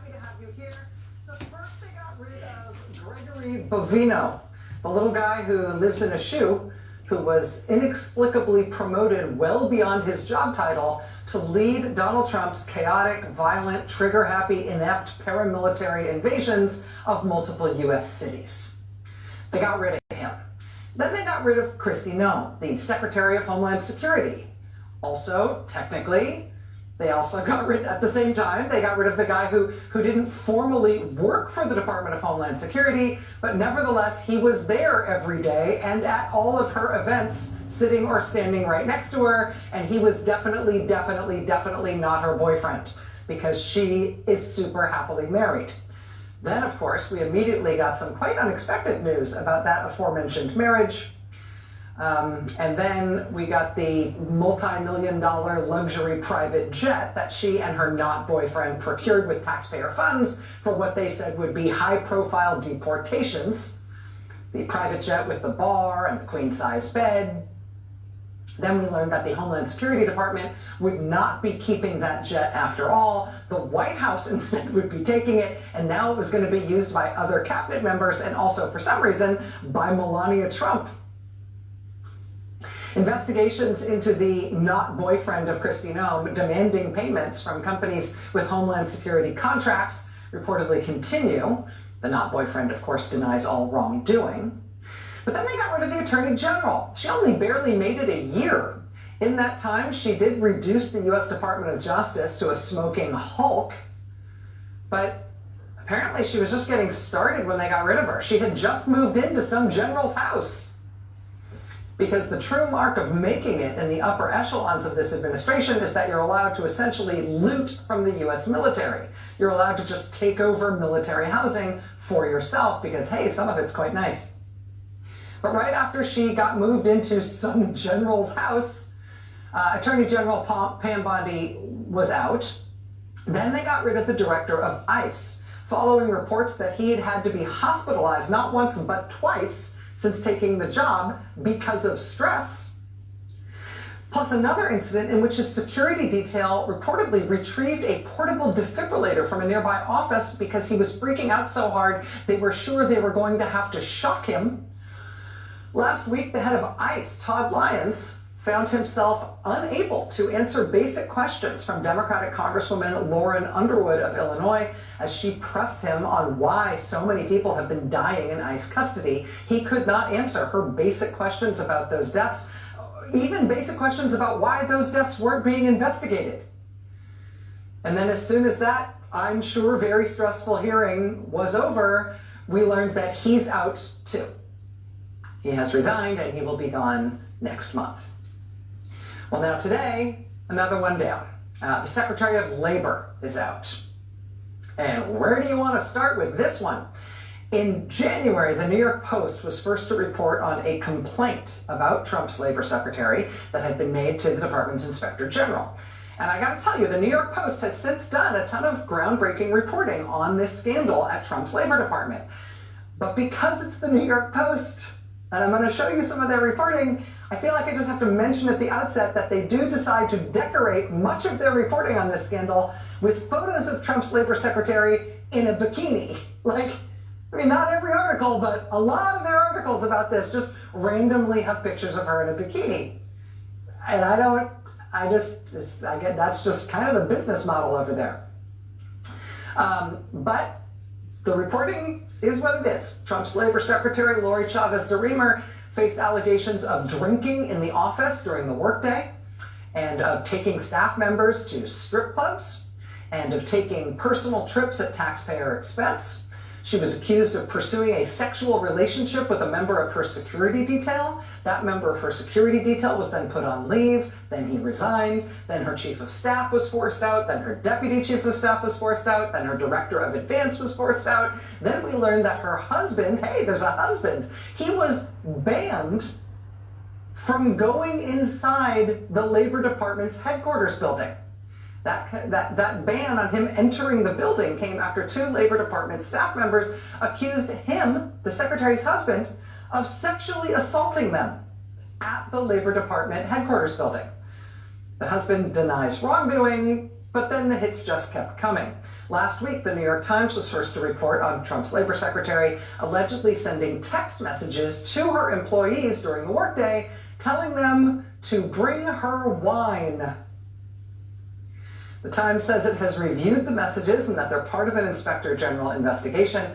happy to have you here. So first they got rid of Gregory Bovino, the little guy who lives in a shoe, who was inexplicably promoted well beyond his job title to lead Donald Trump's chaotic, violent, trigger-happy, inept paramilitary invasions of multiple U.S. cities. They got rid of him. Then they got rid of Kristi Noem, the Secretary of Homeland Security. Also, technically, they also got rid, at the same time, they got rid of the guy who didn't formally work for the Department of Homeland Security, but nevertheless, he was there every day and at all of her events, sitting or standing right next to her, and he was definitely not her boyfriend, because she is super happily married. Then, of course, we immediately got some quite unexpected news about that aforementioned marriage. And then we got the multi-million-dollar luxury private jet that she and her not-boyfriend procured with taxpayer funds for what they said would be high-profile deportations. The private jet with the bar and the queen-size bed. Then we learned that the Homeland Security Department would not be keeping that jet after all. The White House instead would be taking it, and now it was going to be used by other cabinet members and also, for some reason, by Melania Trump. Investigations into the not boyfriend of Kristi Noem demanding payments from companies with Homeland Security contracts reportedly continue. The not boyfriend, of course, denies all wrongdoing. But then they got rid of the Attorney General. She only barely made it a year. In that time, she did reduce the U.S. Department of Justice to a smoking hulk, but apparently she was just getting started when they got rid of her. She had just moved into some general's house. Because the true mark of making it in the upper echelons of this administration is that you're allowed to essentially loot from the U.S. military. You're allowed to just take over military housing for yourself because, hey, some of it's quite nice. But right after she got moved into some general's house, Attorney General Pam Bondi was out. Then they got rid of the director of ICE, following reports that he had had to be hospitalized not once but twice since taking the job because of stress. Plus another incident in which his security detail reportedly retrieved a portable defibrillator from a nearby office because he was freaking out so hard they were sure they were going to have to shock him. Last week, the head of ICE, Todd Lyons, found himself unable to answer basic questions from Democratic Congresswoman Lauren Underwood of Illinois as she pressed him on why so many people have been dying in ICE custody. He could not answer her basic questions about those deaths, even basic questions about why those deaths weren't being investigated. And then as soon as that, I'm sure, very stressful hearing was over, we learned that he's out too. He has resigned and he will be gone next month. Well, now today, another one down. The Secretary of Labor is out. And where do you want to start with this one? In January, the New York Post was first to report on a complaint about Trump's labor secretary that had been made to the department's inspector general. And I got to tell you, the New York Post has since done a ton of groundbreaking reporting on this scandal at Trump's Labor Department. But because it's the New York Post, and I'm going to show you some of their reporting, I feel like I just have to mention at the outset that they do decide to decorate much of their reporting on this scandal with photos of Trump's labor secretary in a bikini. Not every article, but a lot of their articles about this just randomly have pictures of her in a bikini. And that's just kind of the business model over there. But the reporting is what it is. Trump's labor secretary, Lori Chavez DeRemer, faced allegations of drinking in the office during the workday, and of taking staff members to strip clubs, and of taking personal trips at taxpayer expense. She was accused of pursuing a sexual relationship with a member of her security detail. That member of her security detail was then put on leave, then he resigned, then her chief of staff was forced out, then her deputy chief of staff was forced out, then her director of advance was forced out. Then we learned that her husband, hey, there's a husband, he was banned from going inside the Labor Department's headquarters building. That ban on him entering the building came after two Labor Department staff members accused him, the secretary's husband, of sexually assaulting them at the Labor Department headquarters building. The husband denies wrongdoing, But then the hits just kept coming. Last week, the New York Times was first to report on Trump's labor secretary allegedly sending text messages to her employees during the workday, telling them to bring her wine. The Times says it has reviewed the messages and that they're part of an Inspector General investigation.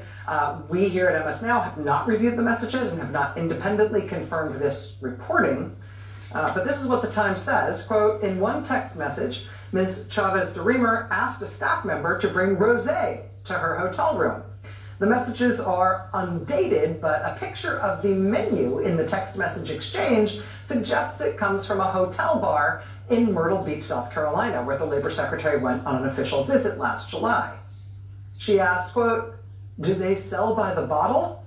We here at MS Now have not reviewed the messages and have not independently confirmed this reporting. But this is what the Times says, quote, in one text message, Ms. Chavez-DeRemer asked a staff member to bring rosé to her hotel room. The messages are undated, but a picture of the menu in the text message exchange suggests it comes from a hotel bar in Myrtle Beach, South Carolina, where the labor secretary went on an official visit last July. She asked, quote, do they sell by the bottle?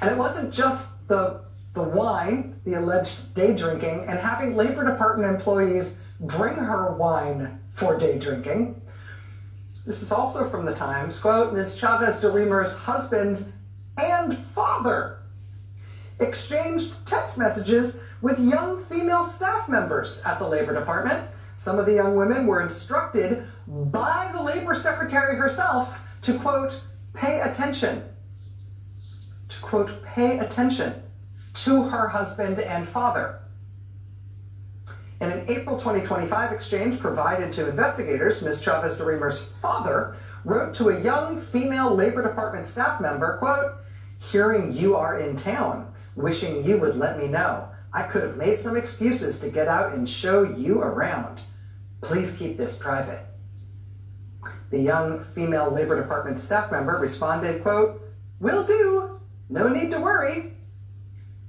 And it wasn't just the wine, the alleged day drinking, and having Labor Department employees bring her wine for day drinking. This is also from the Times, quote, Ms. Chavez-DeRemer's husband and father exchanged text messages with young female staff members at the Labor Department. Some of the young women were instructed by the Labor Secretary herself to, quote, pay attention. To, quote, pay attention to her husband and father. In an April 2025 exchange provided to investigators, Ms. Chavez-DeRemer's father wrote to a young female Labor Department staff member, quote, hearing you are in town, wishing you would let me know. I could have made some excuses to get out and show you around. Please keep this private. The young female Labor Department staff member responded, quote, will do, no need to worry.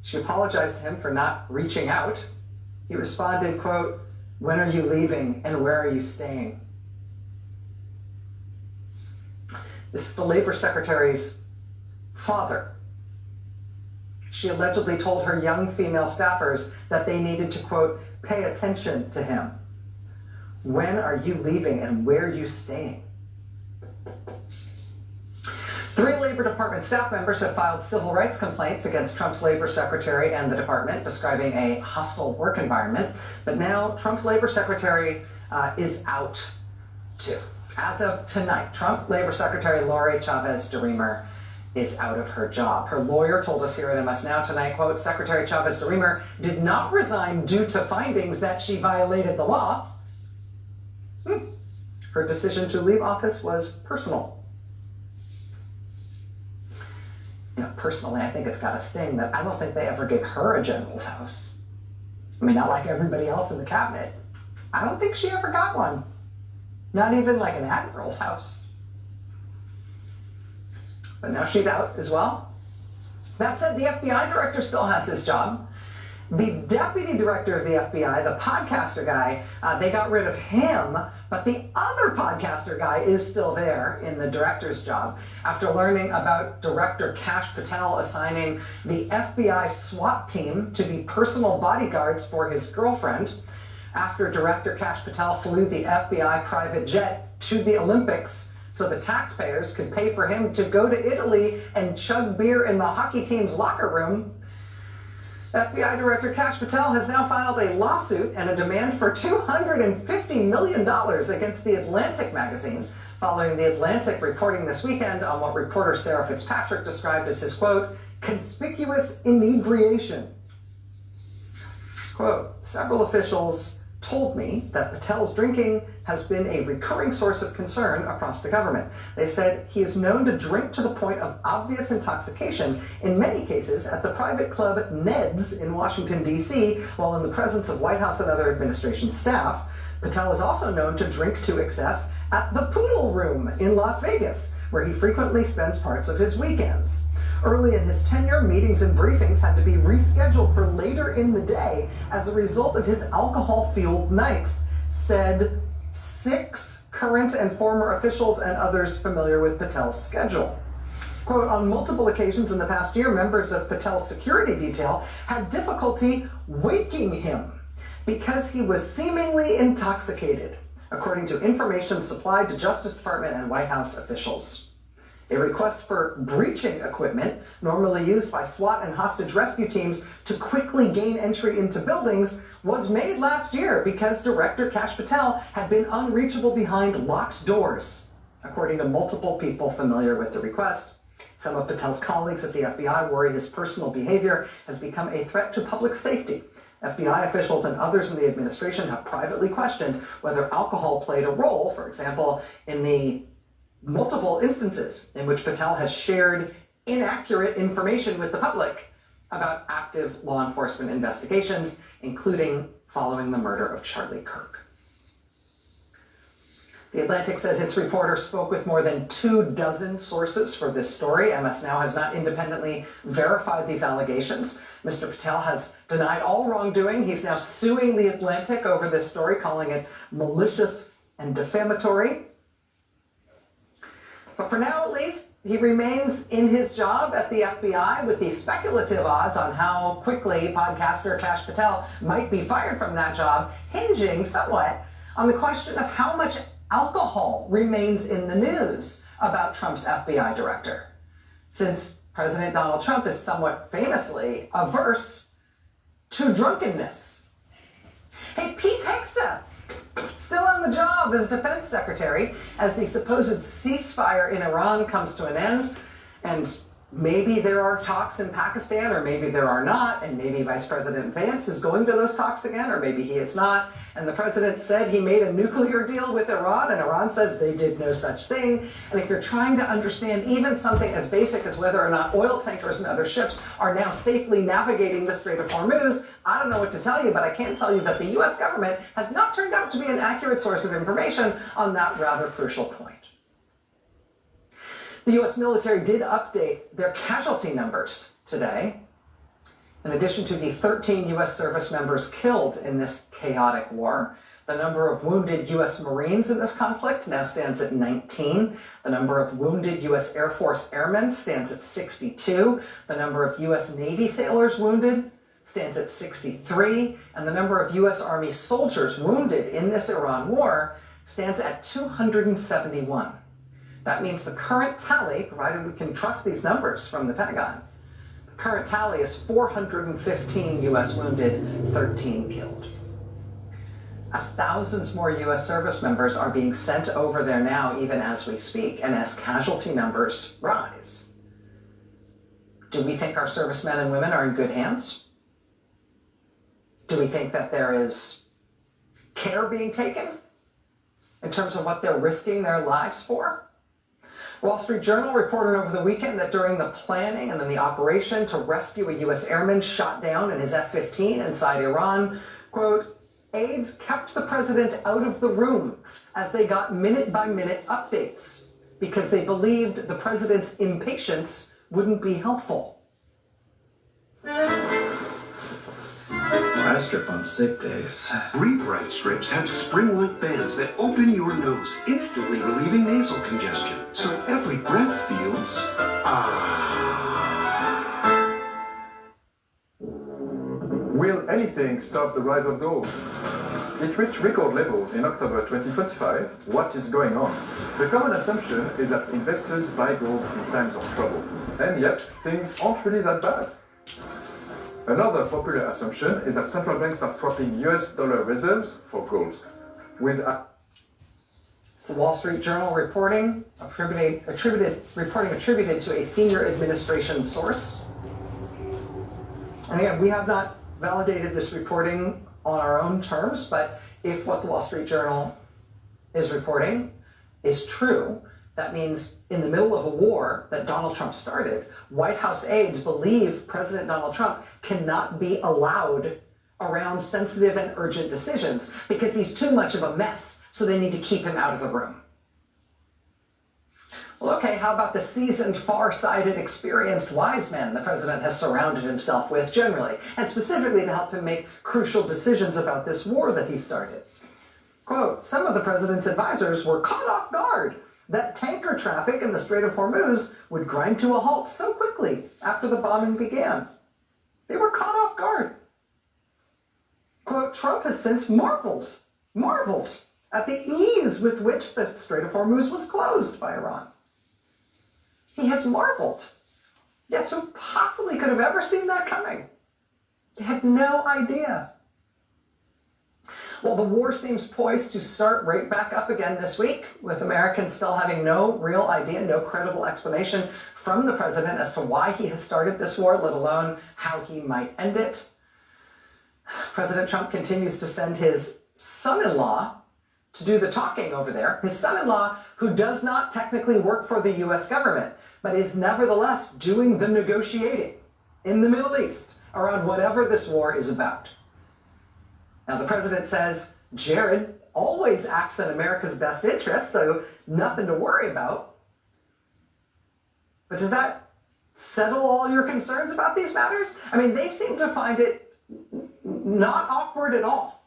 She apologized to him for not reaching out. He responded, quote, when are you leaving and where are you staying? This is the Labor Secretary's father. She allegedly told her young female staffers that they needed to, quote, pay attention to him. When are you leaving and where are you staying? 3 Labor Department staff members have filed civil rights complaints against Trump's labor secretary and the department, describing a hostile work environment. But now Trump's labor secretary is out too. As of tonight, Trump labor secretary Lori Chavez-DeRemer is out of her job. Her lawyer told us here at MS Now tonight, quote, Secretary Chavez-DeRemer did not resign due to findings that she violated the law. Her decision to leave office was personal. Personally, I think it's got a sting that I don't think they ever gave her a general's house. I mean, not like everybody else in the cabinet. I don't think she ever got one. Not even like an admiral's house. But now she's out as well. That said, the FBI director still has his job. The deputy director of the FBI, the podcaster guy, they got rid of him, but the other podcaster guy is still there in the director's job after learning about Director Kash Patel assigning the FBI SWAT team to be personal bodyguards for his girlfriend. After Director Kash Patel flew the FBI private jet to the Olympics so the taxpayers could pay for him to go to Italy and chug beer in the hockey team's locker room, FBI Director Kash Patel has now filed a lawsuit and a demand for $250 million against The Atlantic magazine, following The Atlantic reporting this weekend on what reporter Sarah Fitzpatrick described as his, quote, conspicuous inebriation. Quote, several officials told me that Patel's drinking has been a recurring source of concern across the government. They said he is known to drink to the point of obvious intoxication, in many cases at the private club Ned's in Washington, D.C., while in the presence of White House and other administration staff. Patel is also known to drink to excess at the Poodle Room in Las Vegas, where he frequently spends parts of his weekends. Early in his tenure, meetings and briefings had to be rescheduled for later in the day as a result of his alcohol-fueled nights, said 6 current and former officials and others familiar with Patel's schedule. Quote, on multiple occasions in the past year, members of Patel's security detail had difficulty waking him because he was seemingly intoxicated, according to information supplied to Justice Department and White House officials. A request for breaching equipment, normally used by SWAT and hostage rescue teams to quickly gain entry into buildings, was made last year because Director Kash Patel had been unreachable behind locked doors, according to multiple people familiar with the request. Some of Patel's colleagues at the FBI worry his personal behavior has become a threat to public safety. FBI officials and others in the administration have privately questioned whether alcohol played a role, for example, in the multiple instances in which Patel has shared inaccurate information with the public about active law enforcement investigations, including following the murder of Charlie Kirk. The Atlantic says its reporter spoke with more than 24 sources for this story. MS Now has not independently verified these allegations. Mr. Patel has denied all wrongdoing. He's now suing the Atlantic over this story, calling it malicious and defamatory. But for now, at least, he remains in his job at the FBI with the speculative odds on how quickly podcaster Kash Patel might be fired from that job, hinging somewhat on the question of how much alcohol remains in the news about Trump's FBI director, since President Donald Trump is somewhat famously averse to drunkenness. Hey, Pete Hegseth, still on the job as defense secretary as the supposed ceasefire in Iran comes to an end, and maybe there are talks in Pakistan, or maybe there are not, and maybe Vice President Vance is going to those talks again, or maybe he is not, and the president said he made a nuclear deal with Iran, and Iran says they did no such thing. And if you're trying to understand even something as basic as whether or not oil tankers and other ships are now safely navigating the Strait of Hormuz, I don't know what to tell you, but I can tell you that the US government has not turned out to be an accurate source of information on that rather crucial point. The U.S. military did update their casualty numbers today. In addition to the 13 U.S. service members killed in this chaotic war, the number of wounded U.S. Marines in this conflict now stands at 19. The number of wounded U.S. Air Force airmen stands at 62. The number of U.S. Navy sailors wounded stands at 63. And the number of U.S. Army soldiers wounded in this Iran war stands at 271. That means the current tally, provided we can trust these numbers from the Pentagon, the current tally is 415 U.S. wounded, 13 killed. As thousands more U.S. service members are being sent over there now, even as we speak, and as casualty numbers rise, do we think our servicemen and women are in good hands? Do we think that there is care being taken in terms of what they're risking their lives for? Wall Street Journal reported over the weekend that during the planning and then the operation to rescue a U.S. airman shot down in his F-15 inside Iran, quote, aides kept the president out of the room as they got minute-by-minute updates because they believed the president's impatience wouldn't be helpful. I strip on sick days. Breathe Right strips have spring-like bands that open your nose, instantly relieving nasal congestion. So every breath feels, Will anything stop the rise of gold? It reached record levels in October 2025. What is going on? The common assumption is that investors buy gold in times of trouble. And yet, things aren't really that bad. Another popular assumption is that central banks are swapping US dollar reserves for gold. It's the Wall Street Journal reporting attributed to a senior administration source. And again, we have not validated this reporting on our own terms, but if what the Wall Street Journal is reporting is true, that means in the middle of a war that Donald Trump started, White House aides believe President Donald Trump cannot be allowed around sensitive and urgent decisions because he's too much of a mess, so they need to keep him out of the room. Well, okay, how about the seasoned, far-sighted, experienced wise men the president has surrounded himself with generally, and specifically to help him make crucial decisions about this war that he started? Quote, some of the president's advisors were caught off guard that tanker traffic in the Strait of Hormuz would grind to a halt so quickly after the bombing began. They were caught off guard. Quote, Trump has since marveled at the ease with which the Strait of Hormuz was closed by Iran. He has marveled. Yes, who possibly could have ever seen that coming? They had no idea. Well, the war seems poised to start right back up again this week, with Americans still having no real idea, no credible explanation from the president as to why he has started this war, let alone how he might end it. President Trump continues to send his son-in-law to do the talking over there. His son-in-law, who does not technically work for the U.S. government, but is nevertheless doing the negotiating in the Middle East around whatever this war is about. Now, the president says Jared always acts in America's best interest, so nothing to worry about. But does that settle all your concerns about these matters? I mean, they seem to find it not awkward at all,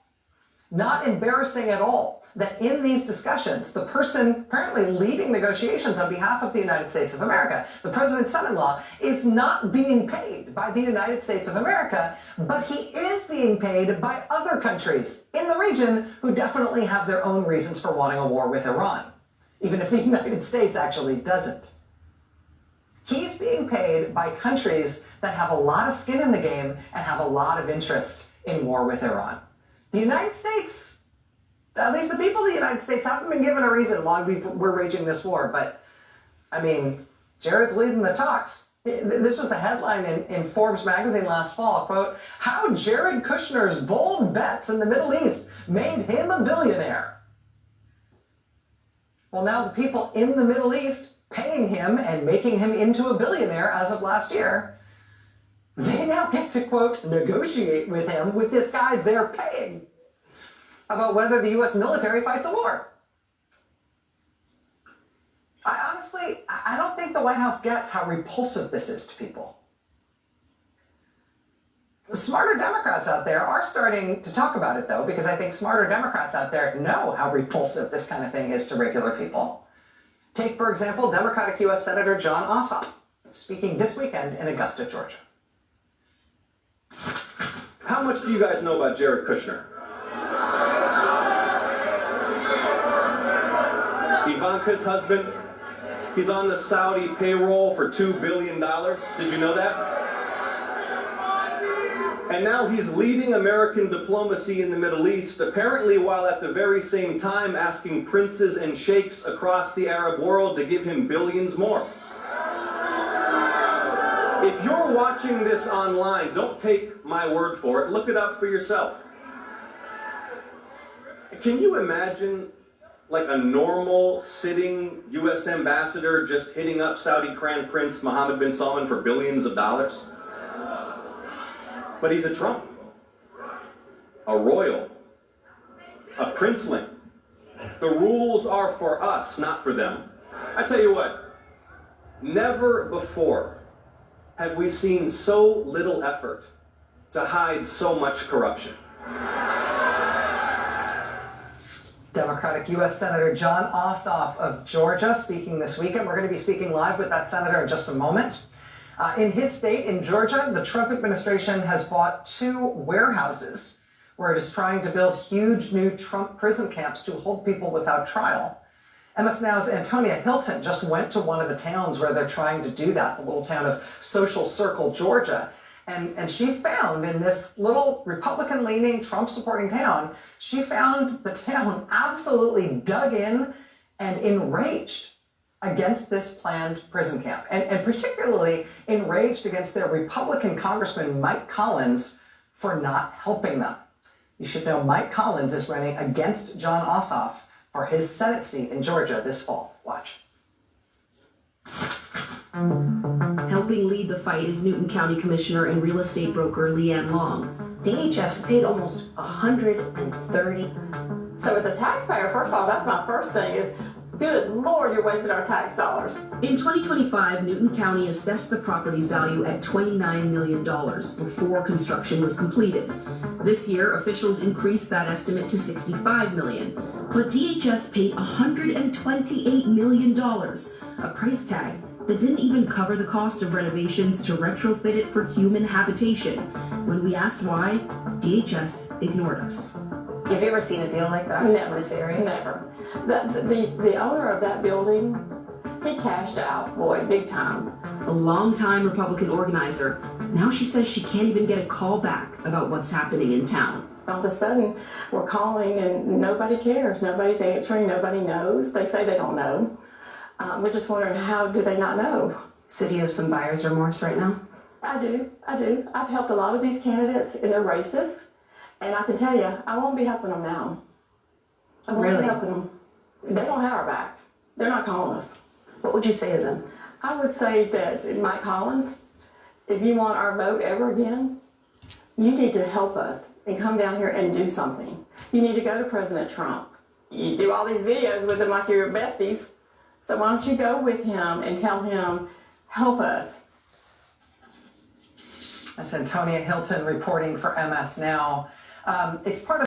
not embarrassing at all, that in these discussions, the person apparently leading negotiations on behalf of the United States of America, the president's son-in-law, is not being paid by the United States of America, but he is being paid by other countries in the region who definitely have their own reasons for wanting a war with Iran, even if the United States actually doesn't. He's being paid by countries that have a lot of skin in the game and have a lot of interest in war with Iran. The United States, at least the people of the United States, haven't been given a reason why we're waging this war. But, I mean, Jared's leading the talks. This was the headline in Forbes magazine last fall, quote, "How Jared Kushner's bold bets in the Middle East made him a billionaire." Well, now the people in the Middle East paying him and making him into a billionaire as of last year, they now get to, quote, negotiate with him, with this guy they're paying, about whether the U.S. military fights a war. I don't think the White House gets how repulsive this is to people. The smarter Democrats out there are starting to talk about it, though, because I think smarter Democrats out there know how repulsive this kind of thing is to regular people. Take, for example, Democratic U.S. Senator Jon Ossoff, speaking this weekend in Augusta, Georgia. How much do you guys know about Jared Kushner? Ivanka's husband, he's on the Saudi payroll for $2 billion. Did you know that? And now he's leading American diplomacy in the Middle East, apparently while at the very same time asking princes and sheikhs across the Arab world to give him billions more. If you're watching this online, don't take my word for it. Look it up for yourself. Can you imagine like a normal sitting U.S. ambassador just hitting up Saudi Crown Prince Mohammed bin Salman for billions of dollars? But he's a Trump, a royal, a princeling. The rules are for us, not for them. I tell you what, never before have we seen so little effort to hide so much corruption. Democratic U.S. Senator Jon Ossoff of Georgia speaking this weekend. We're going to be speaking live with that senator in just a moment. In his state, in Georgia, the Trump administration has bought 2 warehouses where it is trying to build huge new Trump prison camps to hold people without trial. MS Now's Antonia Hilton just went to one of the towns where they're trying to do that, the little town of Social Circle, Georgia. And she found in this little Republican-leaning, Trump-supporting town, she found the town absolutely dug in and enraged against this planned prison camp, and particularly enraged against their Republican Congressman Mike Collins for not helping them. You should know Mike Collins is running against Jon Ossoff for his Senate seat in Georgia this fall. Watch. Helping lead the fight is Newton County Commissioner and real estate broker Leanne Long. DHS paid almost $130. So as a taxpayer, first of all, that's my first thing is, good Lord, you're wasting our tax dollars. In 2025, Newton County assessed the property's value at $29 million before construction was completed. This year, officials increased that estimate to $65 million. But DHS paid $128 million, a price tag that didn't even cover the cost of renovations to retrofit it for human habitation. When we asked why, DHS ignored us. Have you ever seen a deal like that? Never, Siri, never. The owner of that building, he cashed out, boy, big time. A longtime Republican organizer, now she says she can't even get a call back about what's happening in town. All of a sudden, we're calling and nobody cares. Nobody's answering. Nobody knows. They say they don't know. We're just wondering, how do they not know? So do you have some buyer's remorse right now? I do. I've helped a lot of these candidates in their races, and I can tell you, I won't be helping them now. I won't Really? be helping them. They don't have our back. They're not calling us. What would you say to them? I would say that Mike Collins, if you want our vote ever again, you need to help us and come down here and do something. You need to go to President Trump. You do all these videos with him like you're besties. So why don't you go with him and tell him, help us. That's Antonia Hilton reporting for MS Now. It's part of